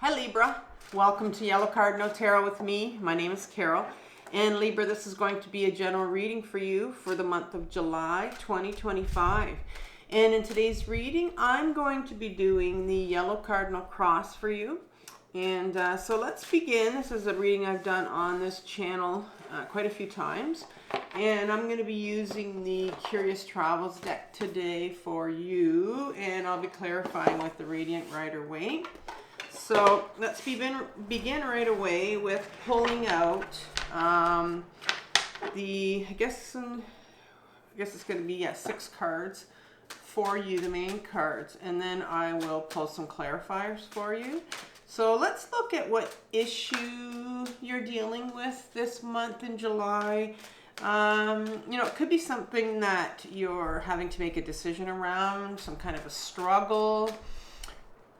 Hi Libra, welcome to Yellow Cardinal Tarot with me. My name is Carol. And Libra, this is going to be a general reading for you for the month of July 2025. And in today's reading, I'm going to be doing the Yellow Cardinal Cross for you. And so let's begin. This is a reading I've done on this channel quite a few times. And I'm going to be using the Curious Travels deck today for you. And I'll be clarifying with the Radiant Rider-Waite. So let's begin right away with pulling out I guess it's going to be 6 cards for you, the main cards, and then I will pull some clarifiers for you. So let's look at what issue you're dealing with this month in July. It could be something that you're having to make a decision around, some kind of a struggle.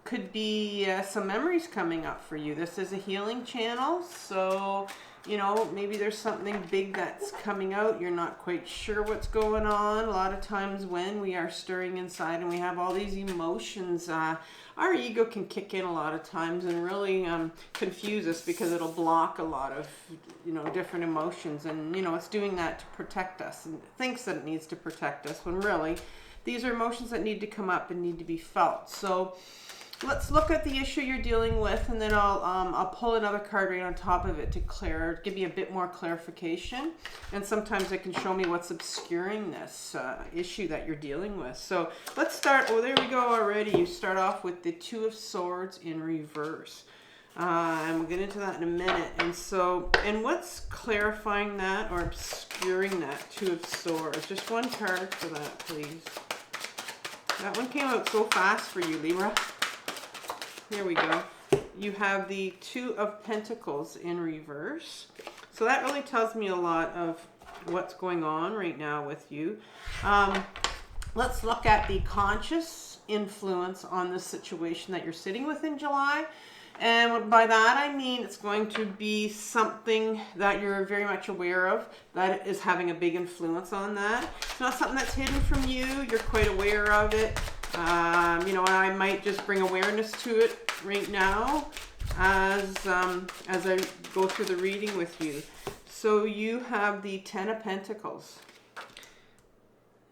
Could be some memories coming up for you. This is a healing channel, so maybe there's something big that's coming out. You're not quite sure what's going on. A lot of times when we are stirring inside and we have all these emotions, our ego can kick in a lot of times and really confuse us, because it'll block a lot of different emotions, and it's doing that to protect us, and it thinks that it needs to protect us, when really these are emotions that need to come up and need to be felt. So let's look at the issue you're dealing with, and then I'll pull another card right on top of it to give you a bit more clarification. And sometimes it can show me what's obscuring this issue that you're dealing with. So let's start. Oh, there we go already. You start off with the Two of Swords in reverse. And we'll get into that in a minute. And what's clarifying that or obscuring that Two of Swords? Just one card for that, please. That one came out so fast for you, Libra. Here we go. You have the Two of Pentacles in reverse. So that really tells me a lot of what's going on right now with you. Let's look at the conscious influence on the situation that you're sitting with in July. And by that I mean it's going to be something that you're very much aware of that is having a big influence on that. It's not something that's hidden from you. You're quite aware of it. I might just bring awareness to it right now as I go through the reading with you. So you have the Ten of Pentacles.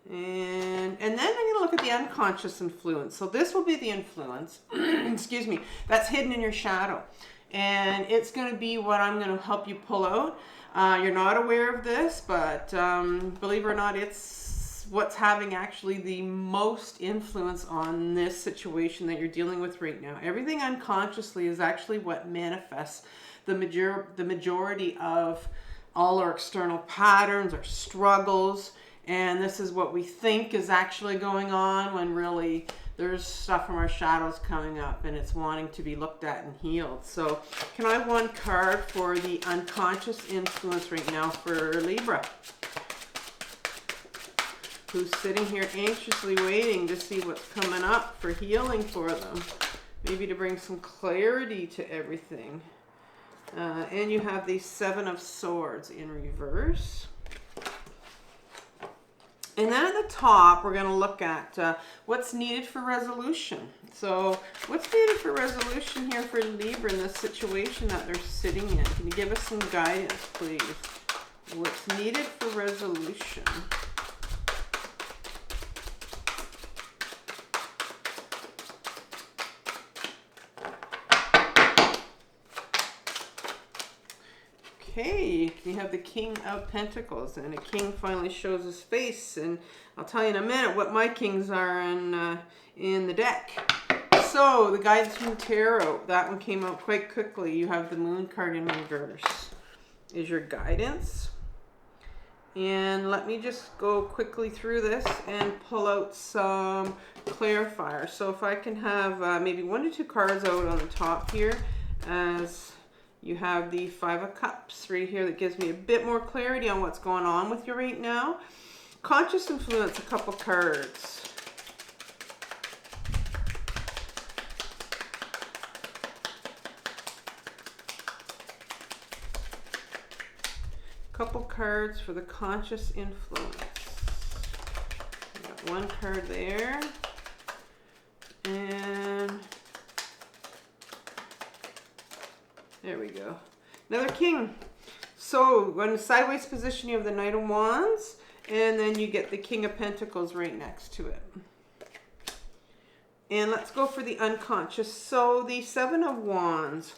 And then I'm going to look at the unconscious influence. So this will be the influence, excuse me, that's hidden in your shadow. And it's going to be what I'm going to help you pull out. You're not aware of this, but believe it or not, it's what's having actually the most influence on this situation that you're dealing with right now. Everything unconsciously is actually what manifests the majority of all our external patterns, our struggles. And this is what we think is actually going on, when really there's stuff from our shadows coming up and it's wanting to be looked at and healed. So can I have one card for the unconscious influence right now for Libra, who's sitting here anxiously waiting to see what's coming up for healing for them, maybe to bring some clarity to everything. And you have the Seven of Swords in reverse. And then at the top, we're going to look at what's needed for resolution. So what's needed for resolution here for Libra in this situation that they're sitting in? Can you give us some guidance, please? What's needed for resolution? Okay, you have the King of Pentacles, and a king finally shows his face, and I'll tell you in a minute what my kings are in the deck. So, the guidance from Tarot, that one came out quite quickly. You have the Moon card in reverse is your guidance. And let me just go quickly through this and pull out some clarifiers. So if I can have maybe 1 to 2 cards out on the top here, as you have the Five of Cups right here that gives me a bit more clarity on what's going on with you right now. Conscious influence, a couple cards. Couple cards for the conscious influence. Got one card there. And There we go. Another king. So in the sideways position, you have the Knight of Wands, and then you get the King of Pentacles right next to it. And let's go for the unconscious. So the Seven of Wands.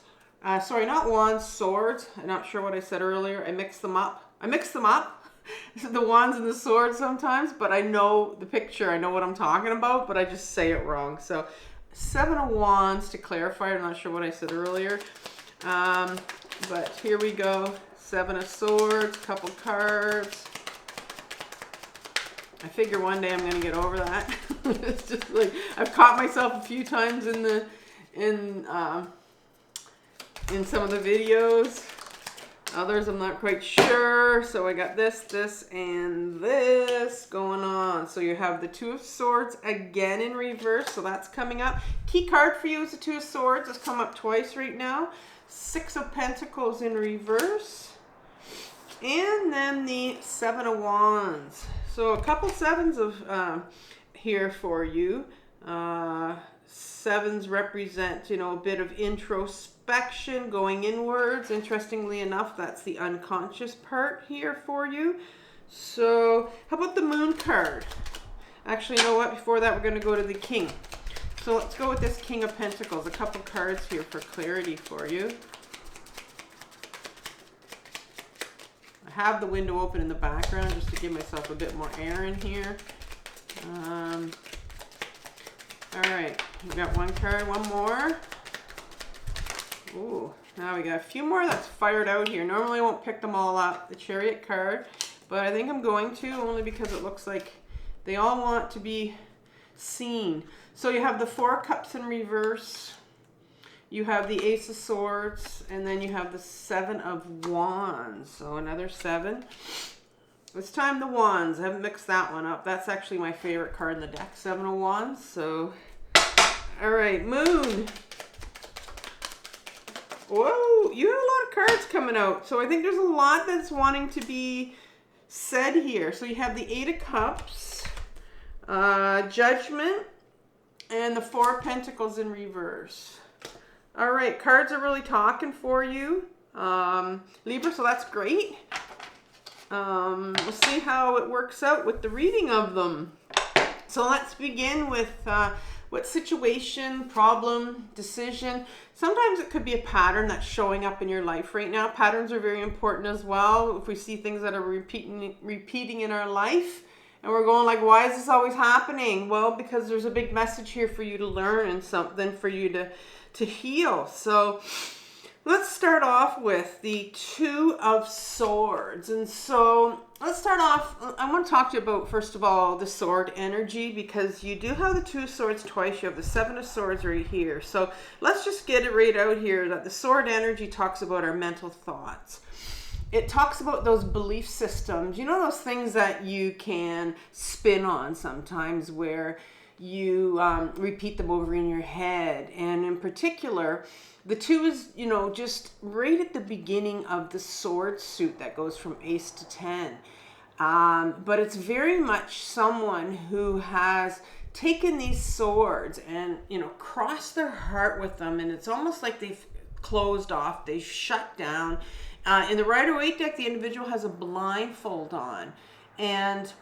Sorry, not wands, swords. I'm not sure what I said earlier. I mixed them up. The wands and the swords sometimes, but I know the picture. I know what I'm talking about, but I just say it wrong. So Seven of Wands to clarify. I'm not sure what I said earlier. But here we go. Seven of Swords, couple cards. I figure one day I'm going to get over that. It's just like I've caught myself a few times in some of the videos. Others I'm not quite sure. So I got this, and this going on. So you have the Two of Swords again in reverse. So that's coming up. Key card for you is the Two of Swords. It's come up twice right now. Six of Pentacles in reverse. And then the Seven of Wands. So a couple sevens of here for you. Sevens represent, you know, a bit of introspection, going inwards. Interestingly enough, that's the unconscious part here for you. So how about the Moon card? Actually, you know what? Before that, we're going to go to the King. So let's go with this King of Pentacles. A couple cards here for clarity for you. I have the window open in the background just to give myself a bit more air in here. All right, we got one card, one more. Ooh, now we got a few more that's fired out here. Normally I won't pick them all up, the Chariot card, but I think I'm going to, only because it looks like they all want to be seen. So you have the Four of Cups in reverse. You have the Ace of Swords, and then you have the Seven of Wands. So another seven. This time the Wands. I haven't mixed that one up. That's actually my favorite card in the deck, Seven of Wands. So, all right, Moon. Whoa, you have a lot of cards coming out. So I think there's a lot that's wanting to be said here. So you have the Eight of Cups, Judgment, and the Four of Pentacles in reverse. All right, cards are really talking for you, Libra, so that's great. We'll see how it works out with the reading of them. So let's begin with what situation, problem, decision. Sometimes it could be a pattern that's showing up in your life right now. Patterns are very important as well. If we see things that are repeating in our life, and we're going like, why is this always happening? Well, because there's a big message here for you to learn and something for you to heal. So let's start off with the Two of Swords. And so let's start off, I want to talk to you about, first of all, the sword energy, because you do have the Two of Swords twice. You have the Seven of Swords right here. So let's just get it right out here that the sword energy talks about our mental thoughts. It talks about those belief systems, you know, those things that you can spin on sometimes where you repeat them over in your head. And in particular, the two is, you know, just right at the beginning of the sword suit that goes from Ace to 10. But it's very much someone who has taken these swords and, you know, crossed their heart with them. And it's almost like they've closed off, they've shut down. In the Rider-Waite deck, the individual has a blindfold on. And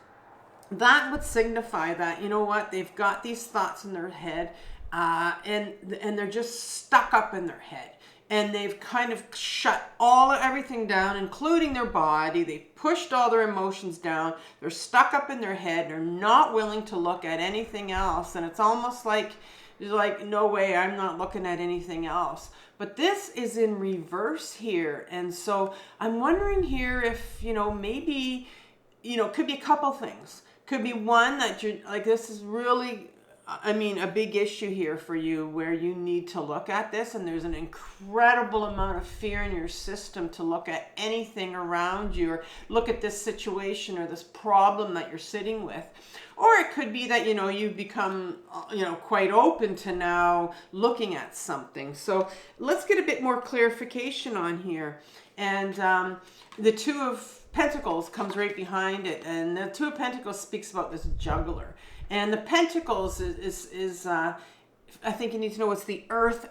that would signify that, you know what, they've got these thoughts in their head and they're just stuck up in their head. And they've kind of shut everything down, including their body. They've pushed all their emotions down. They're stuck up in their head. They're not willing to look at anything else. And it's almost like, no way, I'm not looking at anything else. But this is in reverse here. And so I'm wondering here if, you know, maybe, you know, could be a couple things. Could be one that you're like, this is really, I mean, a big issue here for you where you need to look at this, and there's an incredible amount of fear in your system to look at anything around you or look at this situation or this problem that you're sitting with. Or it could be that, you know, you've become, you know, quite open to now looking at something. So let's get a bit more clarification on here. And the Two of Pentacles comes right behind it. And the Two of Pentacles speaks about this juggler. And the Pentacles is I think you need to know it's the earth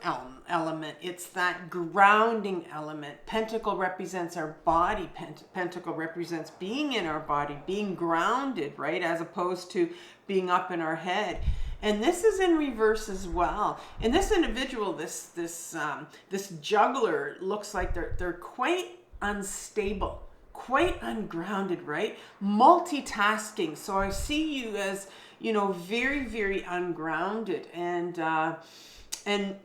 element. It's that grounding element. Pentacle represents our body. Pentacle represents being in our body, being grounded, right? As opposed to being up in our head. And this is in reverse as well. And this individual, this juggler, looks like they're quite unstable, quite ungrounded, right? Multitasking. So I see you as, you know, very, very ungrounded, and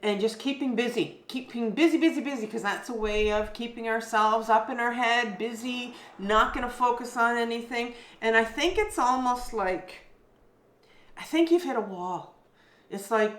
just keeping busy, because that's a way of keeping ourselves up in our head, busy, not going to focus on anything. And I think it's almost like, I think you've hit a wall. It's like,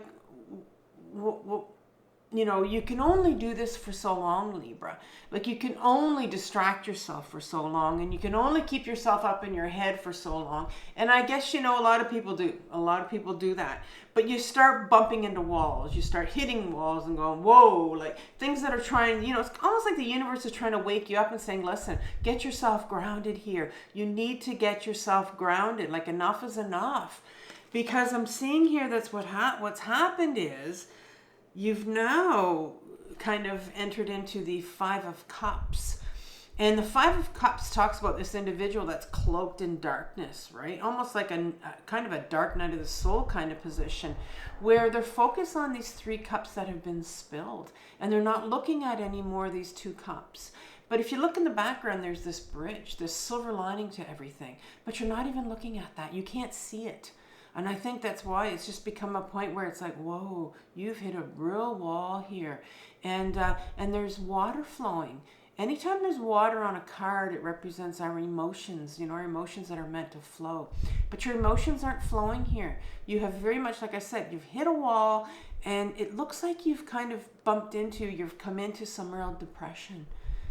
you know, you can only do this for so long, Libra. Like, you can only distract yourself for so long, and you can only keep yourself up in your head for so long. And I guess, you know, a lot of people do that. But you start bumping into walls. You start hitting walls and going, whoa, like things that are trying, you know, it's almost like the universe is trying to wake you up and saying, listen, get yourself grounded here. You need to get yourself grounded. Like, enough is enough. Because I'm seeing here that's what's happened is, you've now kind of entered into the Five of Cups. And the Five of Cups talks about this individual that's cloaked in darkness, right? Almost like a kind of a dark night of the soul kind of position, where they're focused on these 3 cups that have been spilled. And they're not looking at any more of these 2 cups. But if you look in the background, there's this bridge, this silver lining to everything. But you're not even looking at that. You can't see it. And I think that's why it's just become a point where it's like, whoa, you've hit a real wall here. And there's water flowing. Anytime there's water on a card, it represents our emotions, you know, our emotions that are meant to flow. But your emotions aren't flowing here. You have very much, like I said, you've hit a wall, and it looks like you've kind of you've come into some real depression.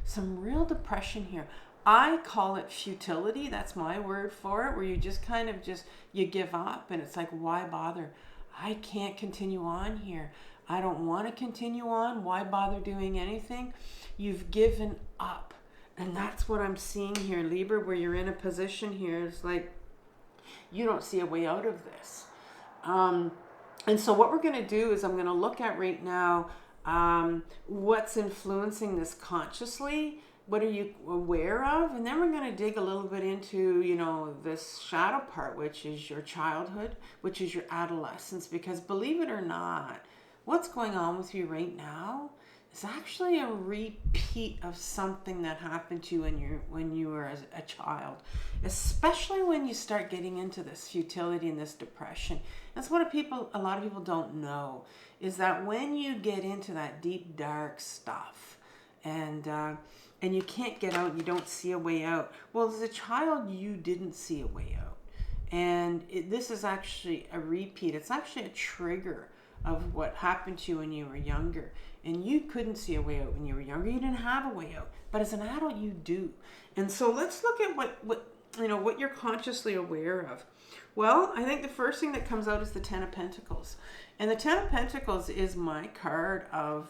Some real depression here. I call it futility. That's my word for it, where you just kind of you give up, and it's like, why bother? I can't continue on here. I don't want to continue on. Why bother doing anything? You've given up. And that's what I'm seeing here, Libra, where you're in a position here. It's like, you don't see a way out of this. And so what we're going to do is I'm going to look at right now what's influencing this consciously. What are you aware of? And then we're going to dig a little bit into, you know, this shadow part, which is your childhood, which is your adolescence. Because believe it or not, what's going on with you right now is actually a repeat of something that happened to you when you were a child. Especially when you start getting into this futility and this depression. That's what a lot of people don't know, is that when you get into that deep, dark stuff, and you can't get out, you don't see a way out. Well, as a child, you didn't see a way out. And this is actually a repeat. It's actually a trigger of what happened to you when you were younger. And you couldn't see a way out when you were younger. You didn't have a way out. But as an adult, you do. And so let's look at what you're consciously aware of. Well, I think the first thing that comes out is the Ten of Pentacles. And the Ten of Pentacles is my card of,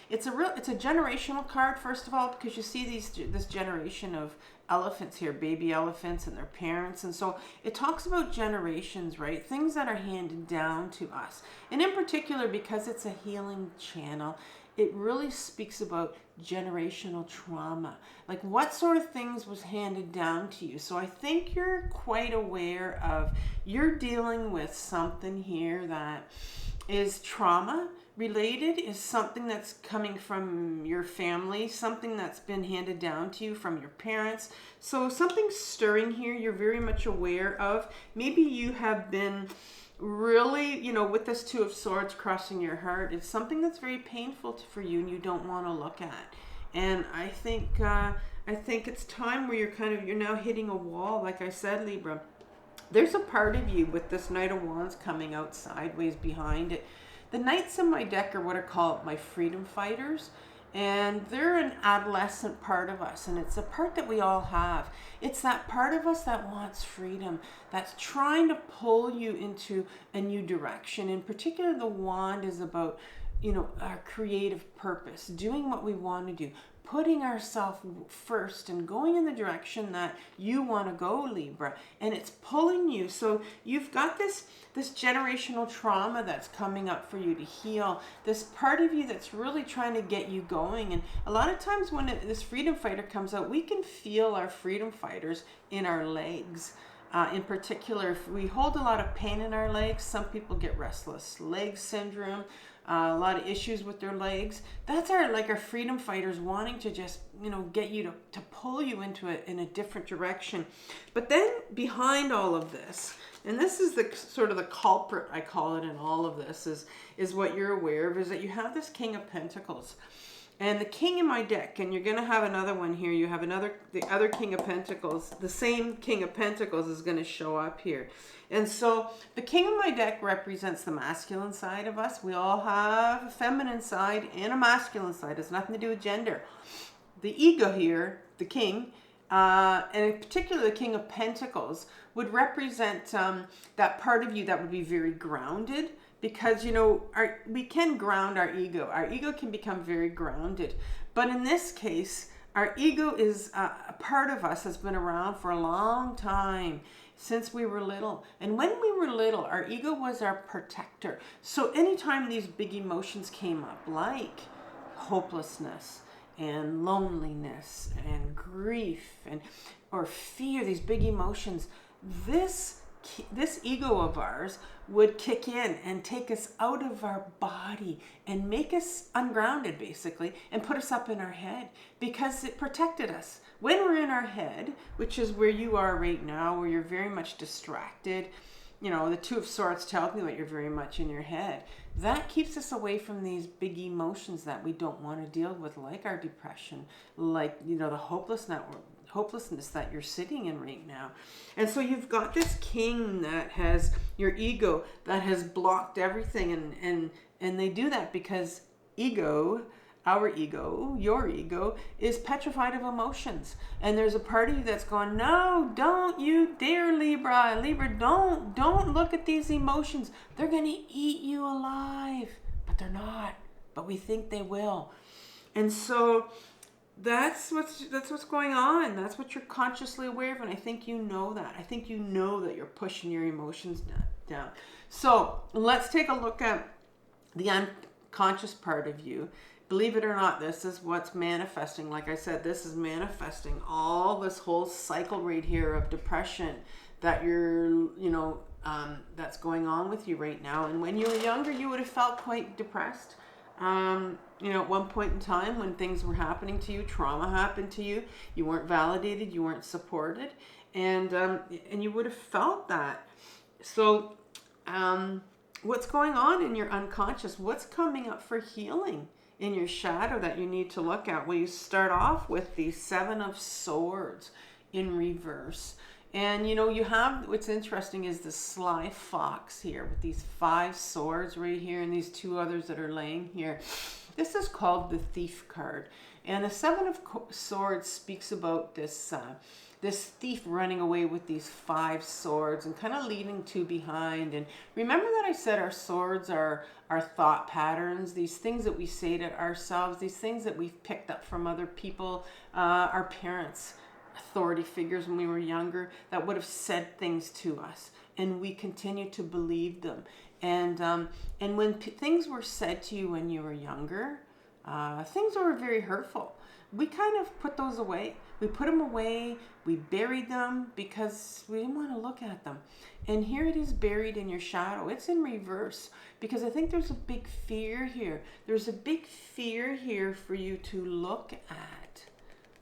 it's a generational card, first of all, because you see this generation of elephants here, baby elephants and their parents. And so it talks about generations, right? Things that are handed down to us. And in particular, because it's a healing channel, it really speaks about generational trauma. Like, what sort of things was handed down to you? So I think you're quite aware of, you're dealing with something here that is trauma related, is something that's coming from your family, something that's been handed down to you from your parents. So something's stirring here you're very much aware of. Maybe you have been really, you know, with this Two of Swords crossing your heart, it's something that's very painful for you and you don't want to look at. And I think it's time where you're now hitting a wall. Like I said, Libra, there's a part of you with this Knight of Wands coming out sideways behind it. The Knights in my deck are what I call my freedom fighters. And they're an adolescent part of us, and it's a part that we all have. It's that part of us that wants freedom, that's trying to pull you into a new direction. In particular, the wand is about you know, our creative purpose, doing what we want to do, putting ourselves first and going in the direction that you want to go, Libra, and it's pulling you. So you've got this generational trauma that's coming up for you to heal, this part of you that's really trying to get you going. And a lot of times when this freedom fighter comes out, we can feel our freedom fighters in our legs. In particular, if we hold a lot of pain in our legs, some people get restless leg syndrome, a lot of issues with their legs. That's our freedom fighters wanting to just, you know, get you to pull you into it in a different direction. But then behind all of this, and this is the sort of the culprit, I call it, in all of this, is what you're aware of, is that you have this King of Pentacles. And the King in my deck, and you're going to have another one here. You have the other King of Pentacles. The same King of Pentacles is going to show up here. And so the King in my deck represents the masculine side of us. We all have a feminine side and a masculine side. It has nothing to do with gender. The ego here, the King, and in particular the King of Pentacles, would represent that part of you that would be very grounded. Because, you know, we can ground our ego. Our ego can become very grounded. But in this case, our ego is a part of us that's been around for a long time, since we were little. And when we were little, our ego was our protector. So anytime these big emotions came up, like hopelessness and loneliness and grief or fear, these big emotions, this ego of ours would kick in and take us out of our body and make us ungrounded, basically, and put us up in our head, because it protected us. When we're in our head, which is where you are right now, where you're very much distracted, you know, the Two of Swords tells me that you're very much in your head. That keeps us away from these big emotions that we don't want to deal with, like our depression, like, you know, the hopelessness that you're sitting in right now. And so you've got this King that has your ego that has blocked everything, and they do that because our ego, your ego, is petrified of emotions. And there's a part of you that's going, no, don't you dare, Libra, don't look at these emotions. They're going to eat you alive. But they're not. But we think they will. And so that's what's going on. That's what you're consciously aware of, and I think you know that. I think you know that you're pushing your emotions down. So let's take a look at the unconscious part of you. Believe it or not, this is what's manifesting. Like I said, this is manifesting all this whole cycle right here of depression that that's going on with you right now. And when you were younger, you would have felt quite depressed. At one point in time when things were happening to you, trauma happened to you, you weren't validated, you weren't supported, and you would have felt that. So what's going on in your unconscious? What's coming up for healing in your shadow that you need to look at? Well, you start off with the Seven of Swords in reverse. And, you have, what's interesting is the sly fox here with these 5 swords right here and these 2 others that are laying here. This is called the Thief card. And the 7 of Swords speaks about this thief running away with these 5 swords and kind of leaving 2 behind. And remember that I said our swords are our thought patterns, these things that we say to ourselves, these things that we've picked up from other people, our parents, authority figures when we were younger that would have said things to us, and we continue to believe them. And when things were said to you when you were younger, things were very hurtful. We kind of put those away. We put them away. We buried them because we didn't want to look at them. And here it is buried in your shadow. It's in reverse because I think there's a big fear here. There's a big fear here for you to look at.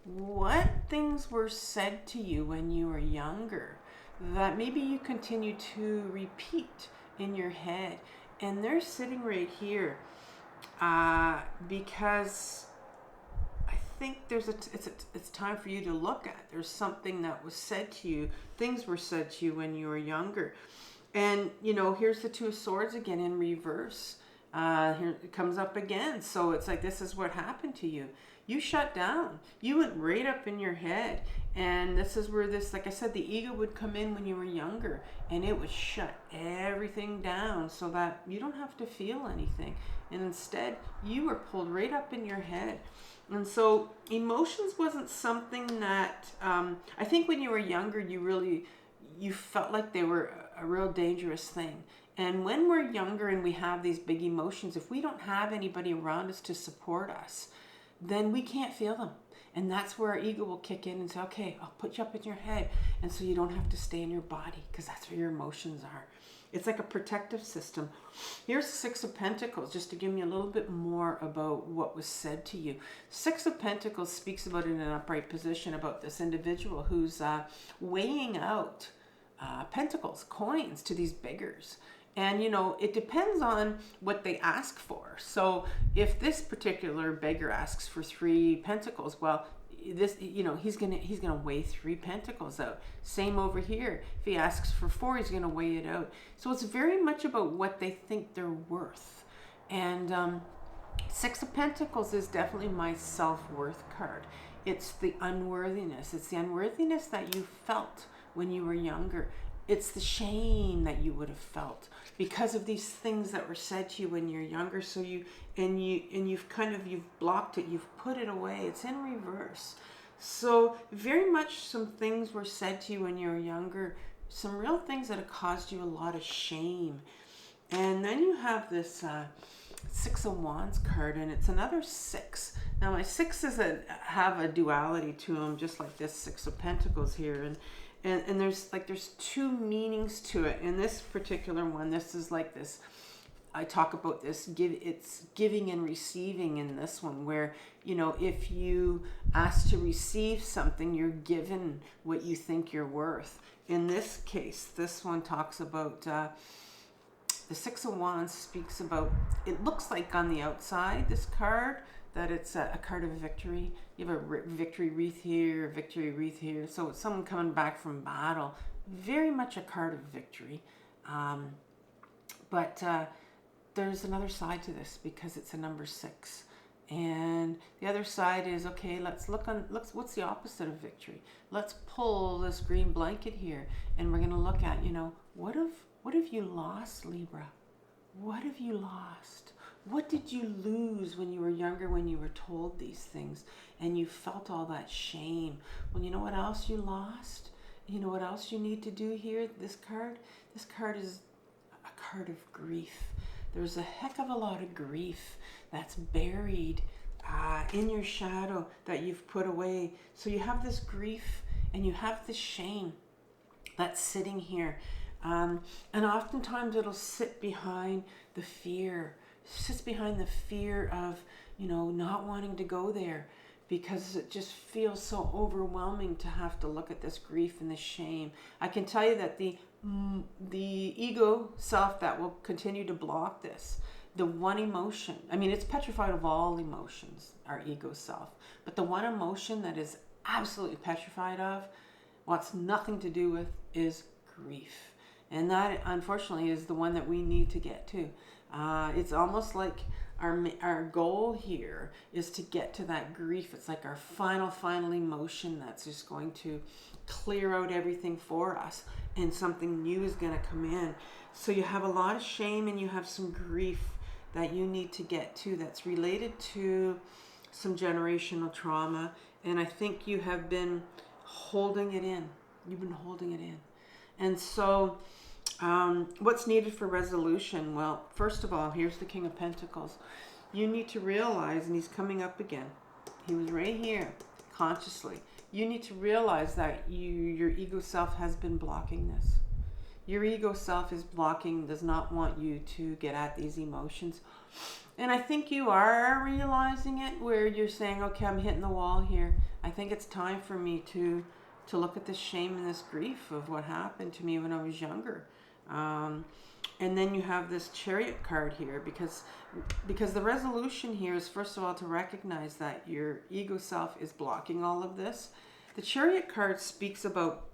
What things were said to you when you were younger that maybe you continue to repeat in your head? And they're sitting right here because I think it's time for you to look at. There's something that was said to you. Things were said to you when you were younger. And, here's the 2 of Swords again in reverse. Here it comes up again. So it's like, this is what happened to you. You shut down. You went right up in your head. And this is where this, like I said, the ego would come in when you were younger, and it would shut everything down so that you don't have to feel anything. And instead, you were pulled right up in your head. And so emotions wasn't something that, I think when you were younger, you felt like they were a real dangerous thing. And when we're younger and we have these big emotions, if we don't have anybody around us to support us, then we can't feel them. And that's where our ego will kick in and say, okay, I'll put you up in your head. And so you don't have to stay in your body, because that's where your emotions are. It's like a protective system. Here's Six of Pentacles, just to give me a little bit more about what was said to you. Six of Pentacles speaks about, in an upright position, about this individual who's weighing out pentacles, coins, to these beggars. And, you know, it depends on what they ask for. So if this particular beggar asks for 3 pentacles, well, this, you know, he's gonna weigh 3 pentacles out. Same over here. If he asks for 4, he's gonna weigh it out. So it's very much about what they think they're worth. And Six of Pentacles is definitely my self-worth card. It's the unworthiness. It's the unworthiness that you felt when you were younger. It's the shame that you would have felt because of these things that were said to you when you're younger. So you've blocked it, you've put it away. It's in reverse. So very much some things were said to you when you were younger, some real things that have caused you a lot of shame. And then you have this Six of Wands card, and it's another 6. Now my 6s have a duality to them, just like this Six of Pentacles here. And there's 2 meanings to it. In this particular one, this is like this, I talk about this, it's giving and receiving in this one, where, you know, if you ask to receive something, you're given what you think you're worth. In this case, this one talks about, the Six of Wands speaks about, it looks like on the outside, this card, that it's a card of victory. You have a victory wreath here, a victory wreath here. So it's someone coming back from battle. Very much a card of victory. But there's another side to this, because it's a number 6. And the other side is, okay, let's what's the opposite of victory? Let's pull this green blanket here, and we're going to look at, you know, what have you lost, Libra? What have you lost? What did you lose when you were younger, when you were told these things and you felt all that shame? Well, you know what else you lost? You know what else you need to do here? This card is a card of grief. There's a heck of a lot of grief that's buried in your shadow that you've put away. So you have this grief and you have this shame that's sitting here. And oftentimes it'll sit behind the fear. Sits behind the fear of, you know, not wanting to go there, because it just feels so overwhelming to have to look at this grief and this shame. I can tell you that the ego self that will continue to block this, the one emotion, I mean, it's petrified of all emotions, our ego self, but the one emotion that is absolutely petrified of, wants nothing to do with, is grief. And that, unfortunately, is the one that we need to get to. It's almost like our goal here is to get to that grief. It's like our final emotion that's just going to clear out everything for us, and something new is going to come in. So you have a lot of shame and you have some grief that you need to get to, that's related to some generational trauma. And I think you have been holding it in. You've been holding it in. And so what's needed for resolution? Well, first of all, here's the King of Pentacles. You need to realize, and he's coming up again. He was right here, consciously. You need to realize that your ego self has been blocking this. Your ego self is blocking, does not want you to get at these emotions. And I think you are realizing it, where you're saying, okay, I'm hitting the wall here. I think it's time for me to look at this shame and this grief of what happened to me when I was younger. And then you have this Chariot card here, because the resolution here is, first of all, to recognize that your ego self is blocking all of this. The Chariot card speaks about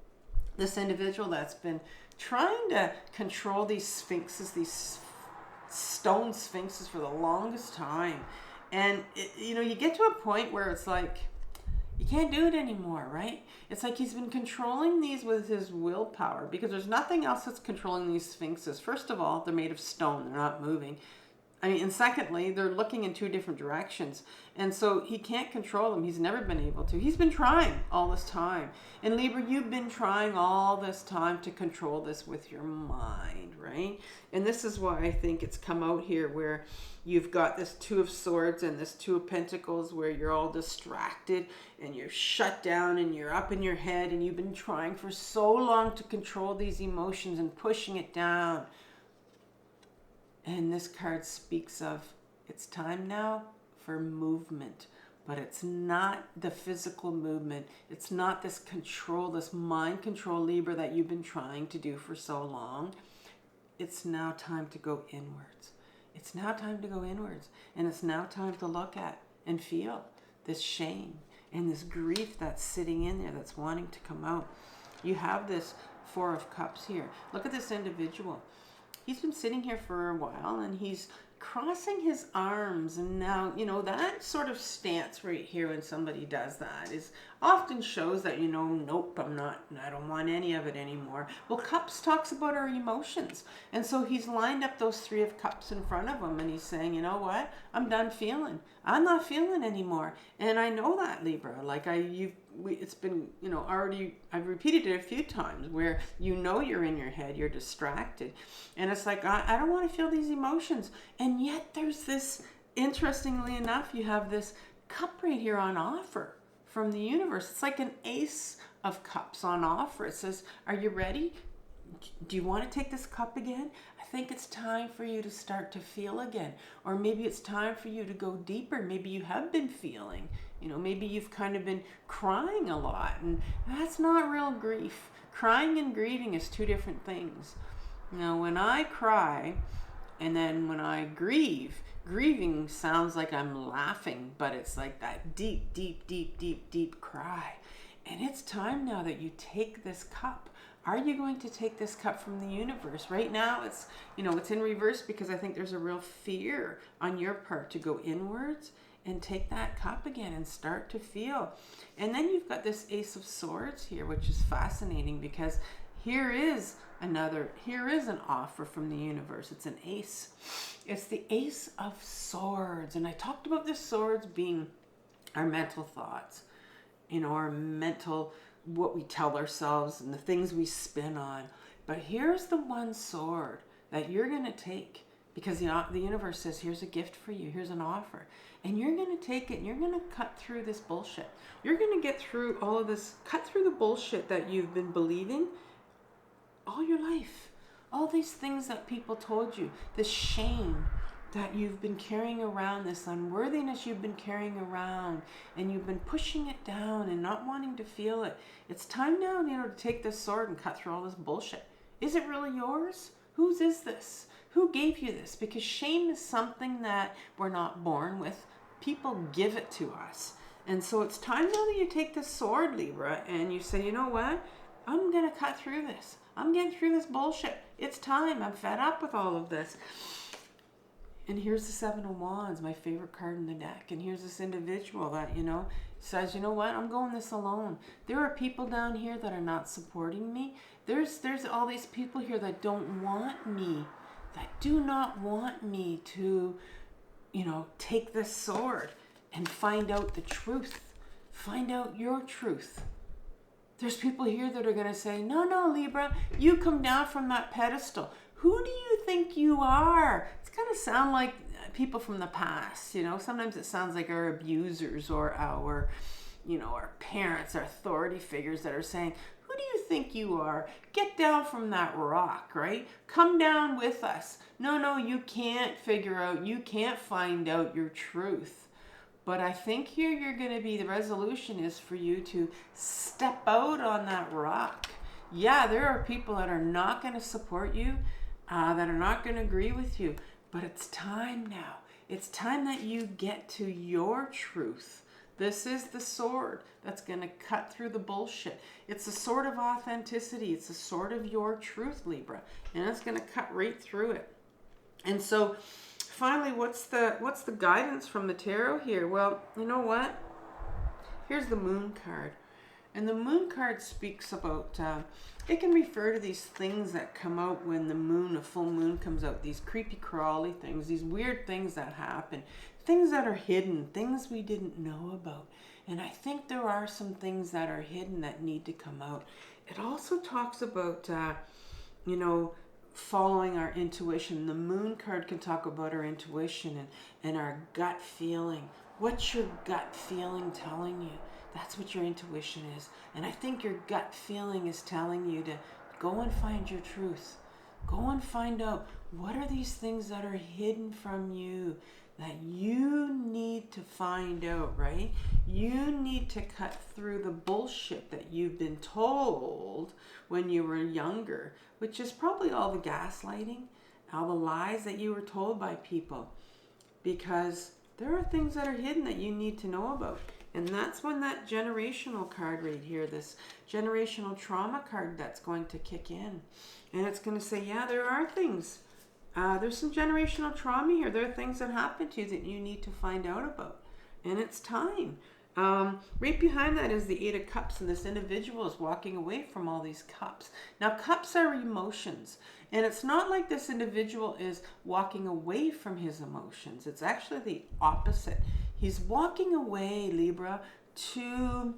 this individual that's been trying to control these sphinxes, these stone sphinxes for the longest time. And, you know, you get to a point where it's like, you can't do it anymore, right? It's like he's been controlling these with his willpower, because there's nothing else that's controlling these sphinxes. First of all, they're made of stone. They're not moving. I mean, and secondly, they're looking in two different directions. And so he can't control them. He's never been able to. He's been trying all this time. And Libra, you've been trying all this time to control this with your mind, right? And this is why I think it's come out here where you've got this Two of Swords and this Two of Pentacles, where you're all distracted and you're shut down and you're up in your head, and you've been trying for so long to control these emotions and pushing it down. And this card speaks of, it's time now for movement, but it's not the physical movement. It's not this control, this mind control, Libra, that you've been trying to do for so long. It's now time to go inwards. It's now time to go inwards. And it's now time to look at and feel this shame and this grief that's sitting in there, that's wanting to come out. You have this Four of Cups here. Look at this individual. He's been sitting here for a while, and he's crossing his arms. And now, you know, that sort of stance right here when somebody does that is often shows that, you know, nope, I don't want any of it anymore. Well, Cups talks about our emotions. And so he's lined up those Three of Cups in front of him, and he's saying, you know what? I'm done feeling. I'm not feeling anymore. And I know that, Libra. Like it's been, you know, already, I've repeated it a few times where, you know, you're in your head, you're distracted. And it's like, I don't want to feel these emotions. And yet there's this, interestingly enough, you have this cup right here on offer from the universe. It's like an Ace of Cups on offer. It says, are you ready? Do you want to take this cup again? I think it's time for you to start to feel again. Or maybe it's time for you to go deeper. Maybe you have been feeling, you know, maybe you've kind of been crying a lot, and that's not real grief. Crying and grieving is two different things. Now, when I cry and then when I grieve, grieving sounds like I'm laughing, but it's like that deep, deep, deep, deep, deep cry. And it's time now that you take this cup. Are you going to take this cup from the universe? Right now, it's, you know, it's in reverse because I think there's a real fear on your part to go inwards and take that cup again and start to feel. And then you've got this Ace of Swords here, which is fascinating because here is an offer from the universe. It's an ace. It's the Ace of Swords. And I talked about the swords being our mental thoughts, you know, our mental, what we tell ourselves and the things we spin on. But here's the one sword that you're going to take, because the universe says, here's a gift for you. Here's an offer. And you're going to take it and you're going to cut through this bullshit. You're going to get through all of this, cut through the bullshit that you've been believing all your life. All these things that people told you, this shame that you've been carrying around, this unworthiness you've been carrying around, and you've been pushing it down and not wanting to feel it. It's time now, you know, to take this sword and cut through all this bullshit. Is it really yours? Whose is this? Who gave you this? Because shame is something that we're not born with. People give it to us. And so it's time now that you take this sword, Libra, and you say, you know what? I'm going to cut through this. I'm getting through this bullshit. It's time. I'm fed up with all of this. And here's the Seven of Wands, my favorite card in the deck. And here's this individual that, you know, says, you know what? I'm going this alone. There are people down here that are not supporting me. There's all these people here that don't want me, that do not want me to, you know, take this sword and find out the truth. Find out your truth. There's people here that are going to say, no, Libra, you come down from that pedestal. Who do you think you are? It's going to sound like people from the past, you know. Sometimes it sounds like our abusers or our, you know, our parents, our authority figures that are saying, who do you think you are? Get down from that rock, right? Come down with us. No, you can't figure out, you can't find out your truth. But I think here you're going to be, the resolution is for you to step out on that rock. Yeah, there are people that are not going to support you, that are not going to agree with you. But it's time now. It's time that you get to your truth. This is the sword that's going to cut through the bullshit. It's a sword of authenticity. It's a sword of your truth, Libra. And it's going to cut right through it. And so finally, what's the guidance from the tarot here? Well, you know what? Here's the moon card. And the moon card speaks about, it can refer to these things that come out when the moon, a full moon comes out, these creepy crawly things, these weird things that happen, things that are hidden, things we didn't know about. And I think there are some things that are hidden that need to come out. It also talks about, you know, following our intuition. The moon card can talk about our intuition and our gut feeling. What's your gut feeling telling you? That's what your intuition is. And I think your gut feeling is telling you to go and find your truth. Go and find out, what are these things that are hidden from you that you need to find out, right? You need to cut through the bullshit that you've been told when you were younger, which is probably all the gaslighting, all the lies that you were told by people. Because there are things that are hidden that you need to know about. And that's when that generational card right here, this generational trauma card, that's going to kick in. And it's going to say, yeah, there are things. There's some generational trauma here. There are things that happen to you that you need to find out about. And it's time. Right behind that is the Eight of Cups, and this individual is walking away from all these cups. Now, cups are emotions. And it's not like this individual is walking away from his emotions. It's actually the opposite. He's walking away, Libra, to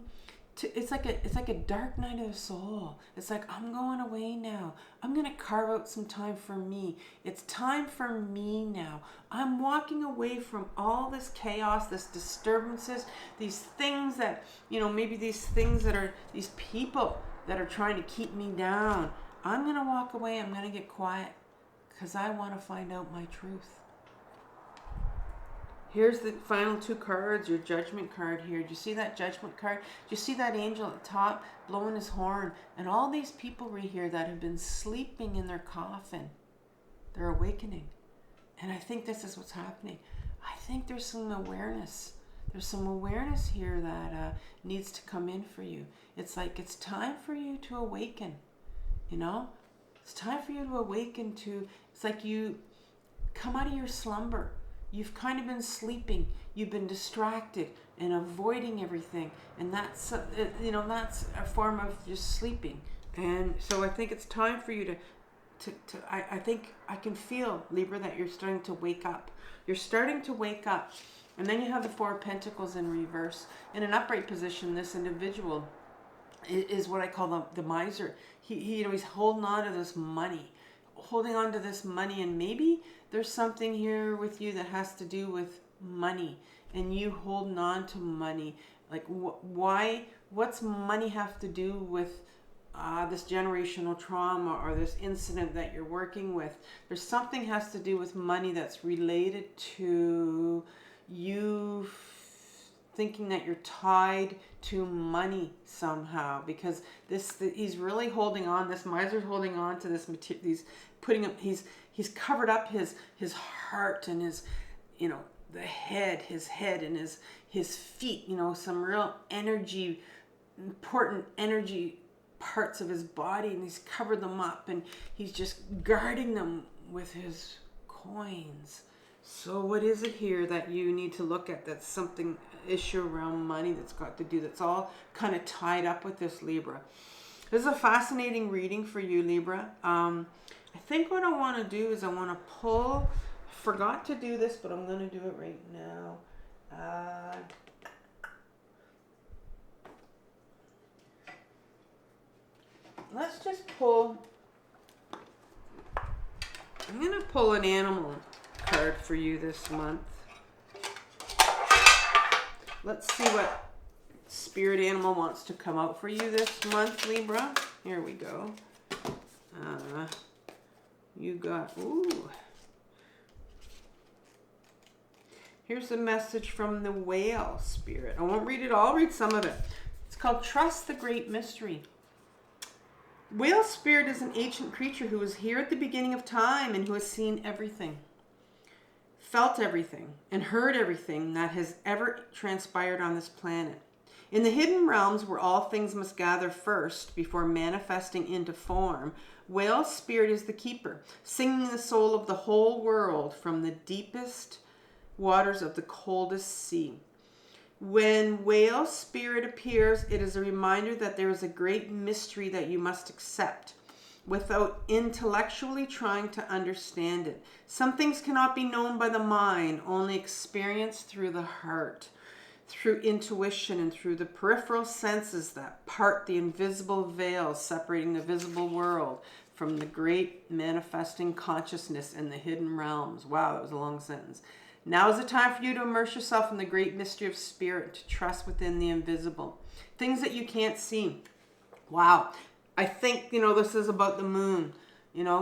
it's like a dark night of the soul. It's like, I'm going away now. I'm going to carve out some time for me. It's time for me now. I'm walking away from all this chaos, this disturbances, these things that, you know, maybe these things that are, these people that are trying to keep me down. I'm going to walk away. I'm going to get quiet because I want to find out my truth. Here's the final two cards, your judgment card here. Do you see that judgment card? Do you see that angel at the top blowing his horn? And all these people right here that have been sleeping in their coffin, they're awakening. And I think this is what's happening. I think there's some awareness. There's some awareness here that needs to come in for you. It's like it's time for you to awaken, you know? It's time for you to awaken to, it's like you come out of your slumber. You've kind of been sleeping. You've been distracted and avoiding everything. And that's, you know, that's a form of just sleeping. And so I think it's time for you I think I can feel, Libra, that you're starting to wake up. You're starting to wake up. And then you have the Four of Pentacles in reverse. In an upright position, this individual is what I call the miser. He you know, he's holding on to this money. Holding on to this money, and maybe there's something here with you that has to do with money and you holding on to money. Like why, what's money have to do with this generational trauma or this incident that you're working with? There's something has to do with money that's related to you thinking that you're tied to money somehow, because he's really holding on, this miser's holding on to this material, he's covered up his heart and his, you know, his head and his feet, you know, some real energy, important energy parts of his body, and he's covered them up and he's just guarding them with his coins. So what is it here that you need to look at? That's something, issue around money that's got to do, that's all kind of tied up with this, Libra. This is a fascinating reading for you, Libra. I think what I want to do is I want to pull, I forgot to do this, but I'm going to do it right now. Let's just pull, I'm going to pull an animal card for you this month. Let's see what spirit animal wants to come out for you this month, Libra. Here we go. You got, ooh. Here's a message from the whale spirit. I won't read it all, I'll read some of it. It's called Trust the Great Mystery. Whale spirit is an ancient creature who was here at the beginning of time and who has seen everything, felt everything, and heard everything that has ever transpired on this planet. In the hidden realms where all things must gather first before manifesting into form, Whale Spirit is the keeper, singing the soul of the whole world from the deepest waters of the coldest sea. When Whale Spirit appears, it is a reminder that there is a great mystery that you must accept without intellectually trying to understand it. Some things cannot be known by the mind, only experienced through the heart, through intuition, and through the peripheral senses that part the invisible veil separating the visible world from the great manifesting consciousness in the hidden realms. Wow, that was a long sentence. Now is the time for you to immerse yourself in the great mystery of spirit, to trust within the invisible. Things that you can't see. Wow. I think, this is about the moon.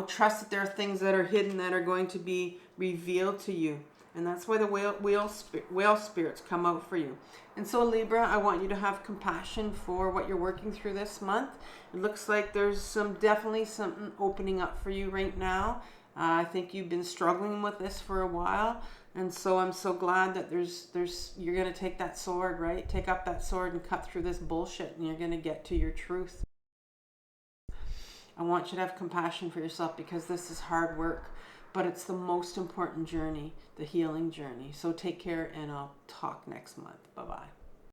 Trust that there are things that are hidden that are going to be revealed to you. And that's why the whale spirits come out for you. And so, Libra, I want you to have compassion for what you're working through this month. It looks like there's definitely something opening up for you right now. I think you've been struggling with this for a while. And so I'm so glad that you're going to take that sword, right? Take up that sword and cut through this bullshit, and you're going to get to your truth. I want you to have compassion for yourself, because this is hard work, but it's the most important journey, the healing journey. So take care, and I'll talk next month. Bye-bye.